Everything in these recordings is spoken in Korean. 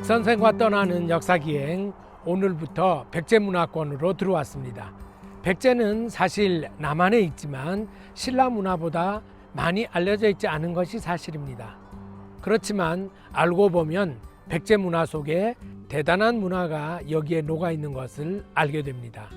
백선생과 떠나는 역사기행, 오늘부터 백제문화권으로 들어왔습니다. 백제는 사실 남한에 있지만 신라 문화보다 많이 알려져 있지 않은 것이 사실입니다. 그렇지만 알고 보면 백제 문화 속에 대단한 문화가 여기에 녹아 있는 것을 알게 됩니다.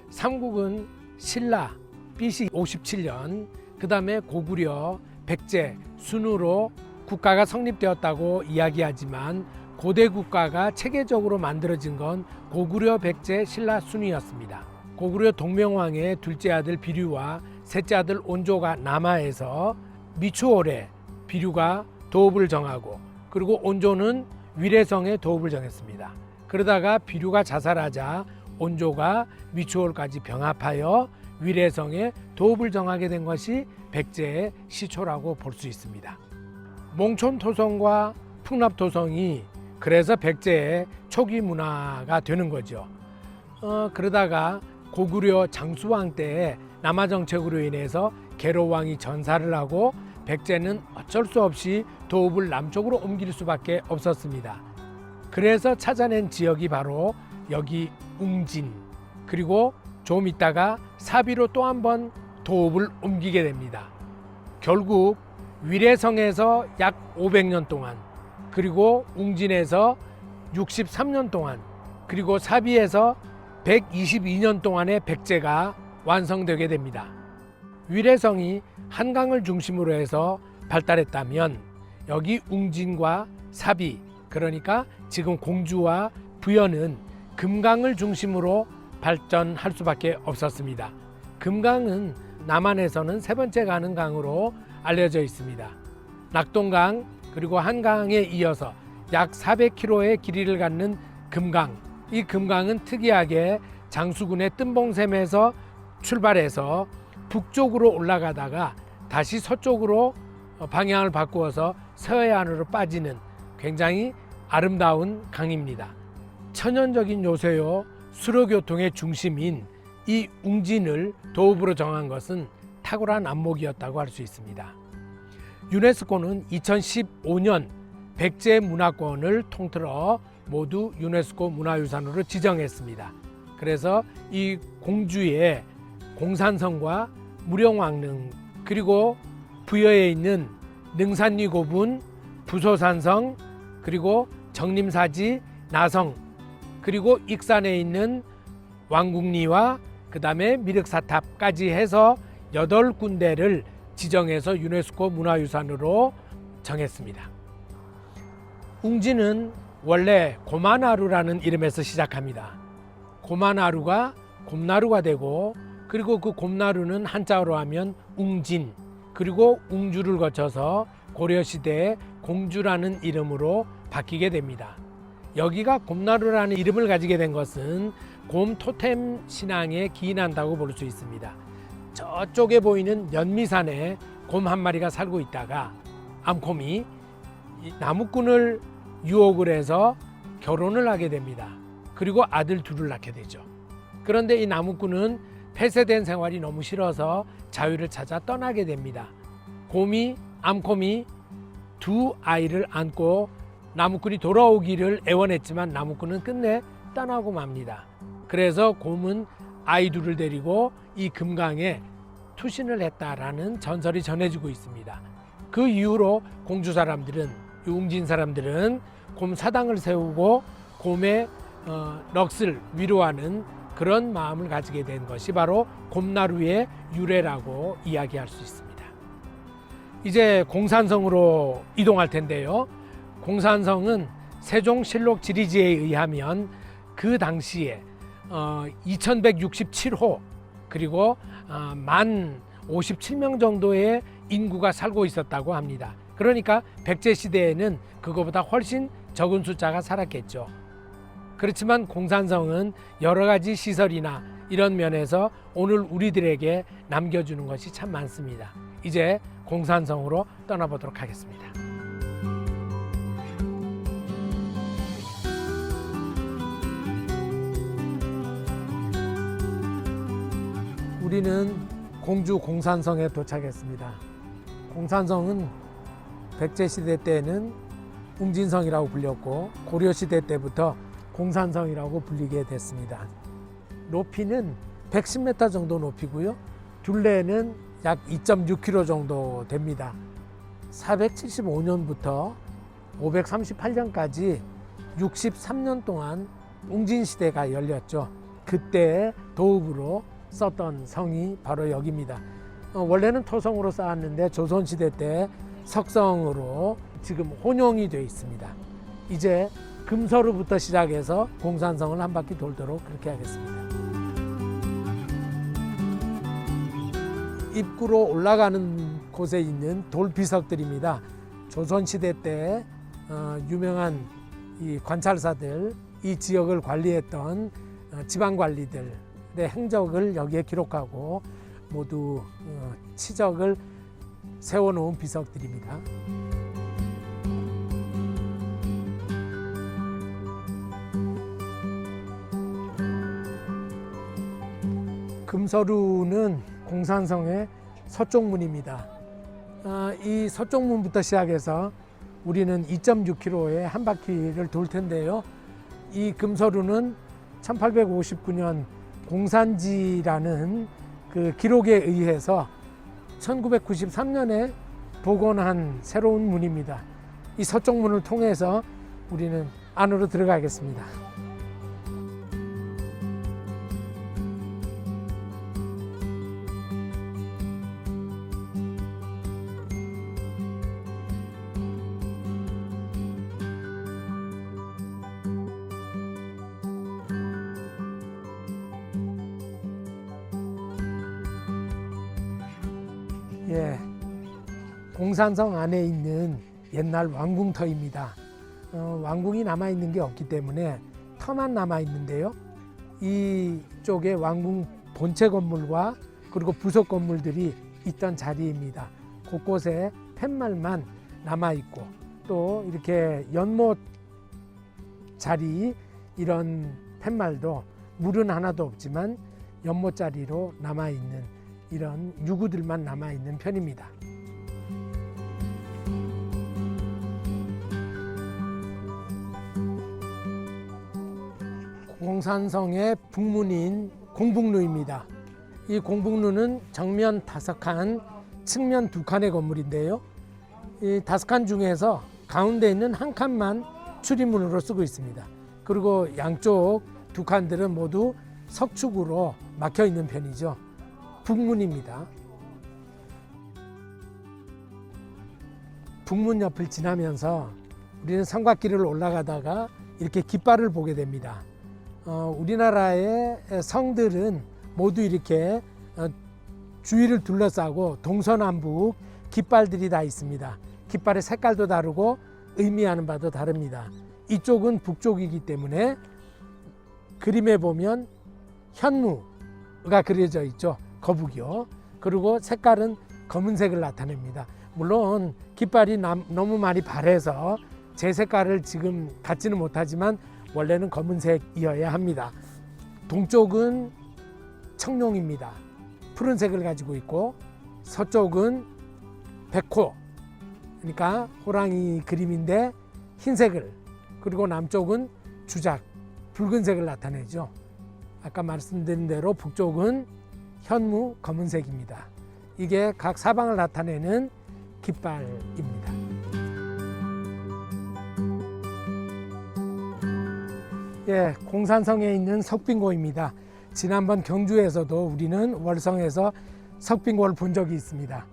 삼국은 신라 BC 57년, 그 다음에 고구려, 백제, 순으로 국가가 성립되었다고 이야기하지만 고대 국가가 체계적으로 만들어진 건 고구려, 백제, 신라, 순이었습니다. 고구려 동명왕의 둘째 아들 비류와 셋째 아들 온조가 남하에서 미추홀에 비류가 도읍을 정하고, 그리고 온조는 위례성에 도읍을 정했습니다. 그러다가 비류가 자살하자 온조가 미추홀까지 병합하여 위례성에 도읍을 정하게 된 것이 백제의 시초라고 볼 수 있습니다. 몽촌토성과 풍납토성이 그래서 백제의 초기 문화가 되는 거죠. 그러다가 고구려 장수왕 때에 남하 정책으로 인해서 계로왕이 전사를 하고 백제는 어쩔 수 없이 도읍을 남쪽으로 옮길 수밖에 없었습니다. 그래서 찾아낸 지역이 바로 여기 웅진, 그리고 좀 있다가 사비로 또 한 번 도읍을 옮기게 됩니다. 결국 위례성에서 약 500년 동안, 그리고 웅진에서 63년 동안, 그리고 사비에서 122년 동안의 백제가 완성되게 됩니다. 위례성이 한강을 중심으로 해서 발달했다면 여기 웅진과 사비, 그러니까 지금 공주와 부여는 금강을 중심으로 발전할 수밖에 없었습니다. 금강은 남한에서는 세 번째 가는 강으로 알려져 있습니다. 낙동강 그리고 한강에 이어서 약 400km의 길이를 갖는 금강, 이 금강은 특이하게 장수군의 뜸봉샘에서 출발해서 북쪽으로 올라가다가 다시 서쪽으로 방향을 바꾸어서 서해안으로 빠지는 굉장히 아름다운 강입니다. 천연적인 요새요, 수로교통의 중심인 이 웅진을 도읍으로 정한 것은 탁월한 안목이었다고 할 수 있습니다. 유네스코는 2015년 백제 문화권을 통틀어 모두 유네스코 문화유산으로 지정했습니다. 그래서 이 공주의 공산성과 무령왕릉, 그리고 부여에 있는 능산리 고분, 부소산성, 그리고 정림사지, 나성, 그리고 익산에 있는 왕궁리와 그 다음에 미륵사탑까지 해서 8군데를 지정해서 유네스코 문화유산으로 정했습니다. 웅진은 원래 고만아루라는 이름에서 시작합니다. 고만아루가 곰나루가 되고, 그리고 그 곰나루는 한자어로 하면 웅진, 그리고 웅주를 거쳐서 고려시대에 공주라는 이름으로 바뀌게 됩니다. 여기가 곰나루라는 이름을 가지게 된 것은 곰 토템 신앙에 기인한다고 볼 수 있습니다. 저쪽에 보이는 연미산에 곰 한 마리가 살고 있다가 암곰이 나무꾼을 유혹을 해서 결혼을 하게 됩니다. 그리고 아들 둘을 낳게 되죠. 그런데 이 나무꾼은 폐쇄된 생활이 너무 싫어서 자유를 찾아 떠나게 됩니다. 암곰이 두 아이를 안고 나무꾼이 돌아오기를 애원했지만 나무꾼은 끝내 떠나고 맙니다. 그래서 곰은 아이 둘을 데리고 이 금강에 투신을 했다라는 전설이 전해지고 있습니다. 그 이후로 공주 사람들은, 웅진 사람들은 곰 사당을 세우고 곰의 넋을 위로하는 그런 마음을 가지게 된 것이 바로 곰나루의 유래라고 이야기할 수 있습니다. 이제 공산성으로 이동할 텐데요. 공산성은 세종실록 지리지에 의하면 그 당시에 2167호, 그리고 만 57명 정도의 인구가 살고 있었다고 합니다. 그러니까 백제시대에는 그거보다 훨씬 적은 숫자가 살았겠죠. 그렇지만 공산성은 여러 가지 시설이나 이런 면에서 오늘 우리들에게 남겨주는 것이 참 많습니다. 이제 공산성으로 떠나보도록 하겠습니다. 우리는 공주 공산성에 도착했습니다. 공산성은 백제시대 때는 웅진성이라고 불렸고 고려시대 때부터 공산성이라고 불리게 됐습니다. 높이는 110m 정도 높이고요. 둘레는 약 2.6km 정도 됩니다. 475년부터 538년까지 63년 동안 웅진시대가 열렸죠. 그때 도읍으로 썼던 성이 바로 여기입니다. 원래는 토성으로 쌓았는데 조선시대 때 석성으로 지금 혼용이 되어 있습니다. 이제 금서루부터 시작해서 공산성을 한 바퀴 돌도록 그렇게 하겠습니다. 입구로 올라가는 곳에 있는 돌비석들입니다. 조선시대 때 유명한 이 관찰사들, 이 지역을 관리했던 지방관리들의 행적을 여기에 기록하고 모두 치적을 세워놓은 비석들입니다. 금서루는 공산성의 서쪽문입니다. 이 서쪽문부터 시작해서 우리는 2.6km의 한 바퀴를 돌 텐데요. 이 금서루는 1859년 공산지라는 그 기록에 의해서 1993년에 복원한 새로운 문입니다. 이 서쪽문을 통해서 우리는 안으로 들어가겠습니다. 예, 공산성 안에 있는 옛날 왕궁터입니다. 왕궁이 남아있는 게 없기 때문에 터만 남아있는데요. 이쪽에 왕궁 본체 건물과 그리고 부속 건물들이 있던 자리입니다. 곳곳에 팻말만 남아있고 또 이렇게 연못 자리 이런 팻말도 물은 하나도 없지만 연못 자리로 남아있는 이런 유구들만 남아있는 편입니다. 공산성의 북문인 공북루입니다. 이 공북루는 정면 5칸, 측면 2칸의 건물인데요. 이 5칸 중에서 가운데 있는 한 칸만 출입문으로 쓰고 있습니다. 그리고 양쪽 2칸들은 모두 석축으로 막혀 있는 편이죠. 북문입니다. 북문 옆을 지나면서 우리는 성곽길을 올라가다가 이렇게 깃발을 보게 됩니다. 우리나라의 성들은 모두 이렇게 주위를 둘러싸고 동서남북 깃발들이 다 있습니다. 깃발의 색깔도 다르고 의미하는 바도 다릅니다. 이쪽은 북쪽이기 때문에 그림에 보면 현무가 그려져 있죠. 거북이요. 그리고 색깔은 검은색을 나타냅니다. 물론 깃발이 너무 많이 바래서 제 색깔을 지금 갖지는 못하지만 원래는 검은색이어야 합니다. 동쪽은 청룡입니다. 푸른색을 가지고 있고 서쪽은 백호, 그러니까 호랑이 그림인데 흰색을, 그리고 남쪽은 주작, 붉은색을 나타내죠. 아까 말씀드린 대로 북쪽은 현무 검은색입니다. 이게 각 사방을 나타내는 깃발입니다. 예, 공산성에 있는 석빙고입니다. 지난번 경주에서도 우리는 월성에서 석빙고를 본 적이 있습니다.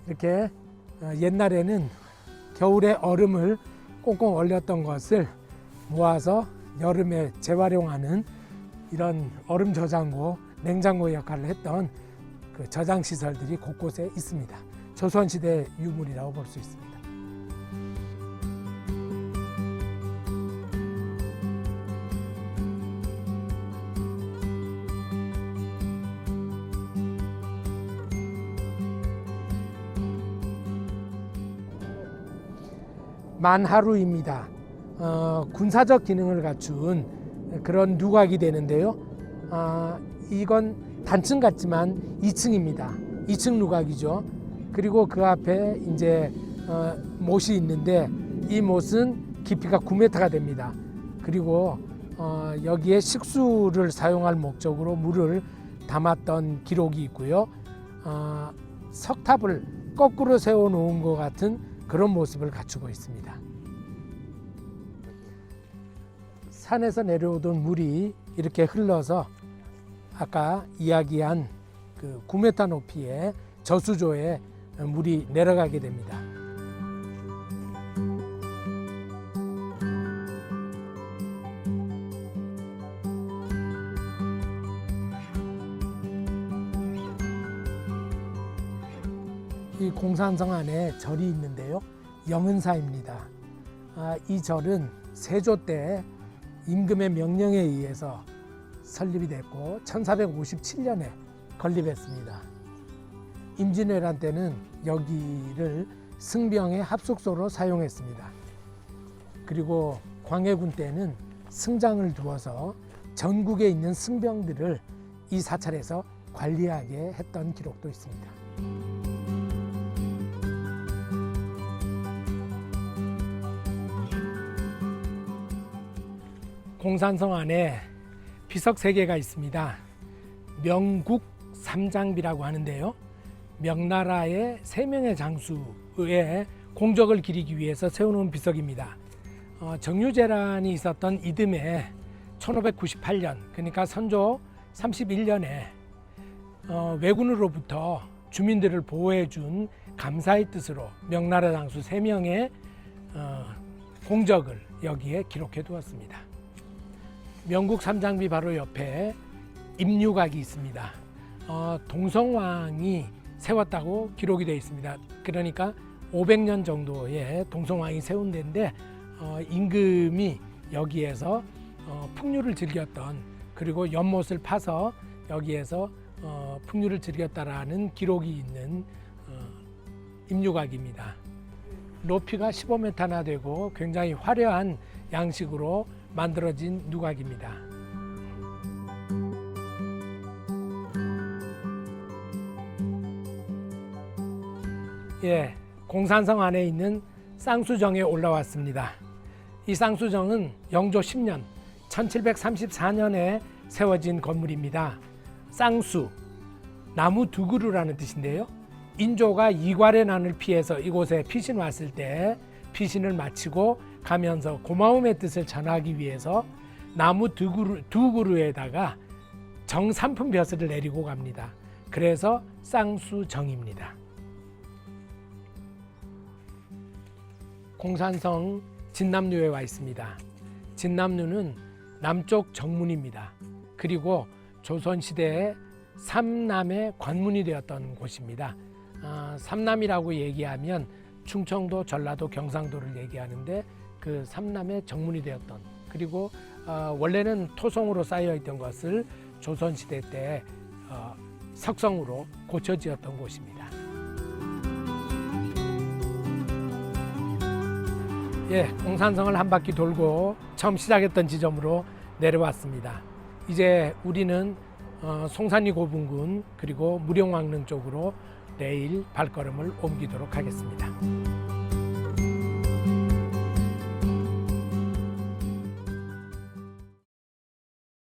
이렇게 옛날에는 겨울에 얼음을 꽁꽁 얼렸던 것을 모아서 여름에 재활용하는 이런 얼음 저장고, 냉장고 역할을 했던 그 저장 시설들이 곳곳에 있습니다. 조선시대 유물이라고 볼 수 있습니다. 만하루입니다. 군사적 기능을 갖춘 그런 누각이 되는데요. 이건 단층 같지만 2층입니다. 2층 누각이죠. 그리고 그 앞에 이제 못이 있는데 이 못은 깊이가 9m가 됩니다. 그리고 여기에 식수를 사용할 목적으로 물을 담았던 기록이 있고요. 석탑을 거꾸로 세워놓은 것 같은 그런 모습을 갖추고 있습니다. 산에서 내려오던 물이 이렇게 흘러서 아까 이야기한 그 9m 높이의 저수조에 물이 내려가게 됩니다. 이 공산성 안에 절이 있는데요. 영은사입니다. 이 절은 세조 때 임금의 명령에 의해서 설립이 됐고 1457년에 건립했습니다. 임진왜란 때는 여기를 승병의 합숙소로 사용했습니다. 그리고 광해군 때는 승장을 두어서 전국에 있는 승병들을 이 사찰에서 관리하게 했던 기록도 있습니다. 공산성 안에 비석 3개가 있습니다. 명국 삼장비라고 하는데요. 명나라의 3명의 장수의 공적을 기리기 위해서 세워놓은 비석입니다. 정유재란이 있었던 이듬해 1598년, 그러니까 선조 31년에 왜군으로부터 주민들을 보호해준 감사의 뜻으로 명나라 장수 3명의 공적을 여기에 기록해 두었습니다. 명국 삼장비 바로 옆에 임류각이 있습니다. 동성왕이 세웠다고 기록이 되어 있습니다. 그러니까 500년 정도의 동성왕이 세운 데인데 임금이 여기에서 풍류를 즐겼던, 그리고 연못을 파서 여기에서 풍류를 즐겼다라는 기록이 있는 임류각입니다. 높이가 15m나 되고 굉장히 화려한 양식으로 만들어진 누각입니다. 예, 공산성 안에 있는 쌍수정에 올라왔습니다. 이 쌍수정은 영조 10년 1734년에 세워진 건물입니다. 쌍수, 나무 두 그루라는 뜻인데요. 인조가 이괄의 난을 피해서 이곳에 피신 왔을 때 피신을 마치고 가면서 고마움의 뜻을 전하기 위해서 나무 두 그루에다가 정삼품 벼슬을 내리고 갑니다. 그래서 쌍수정입니다. 공산성 진남루에 와 있습니다. 진남루는 남쪽 정문입니다. 그리고 조선시대에 삼남의 관문이 되었던 곳입니다. 삼남이라고 얘기하면 충청도, 전라도, 경상도를 얘기하는데 그 삼남의 정문이 되었던, 그리고 원래는 토성으로 쌓여있던 것을 조선시대 때 석성으로 고쳐지었던 곳입니다. 예, 공산성을 한 바퀴 돌고 처음 시작했던 지점으로 내려왔습니다. 이제 우리는 송산리 고분군 그리고 무령왕릉 쪽으로 내일 발걸음을 옮기도록 하겠습니다.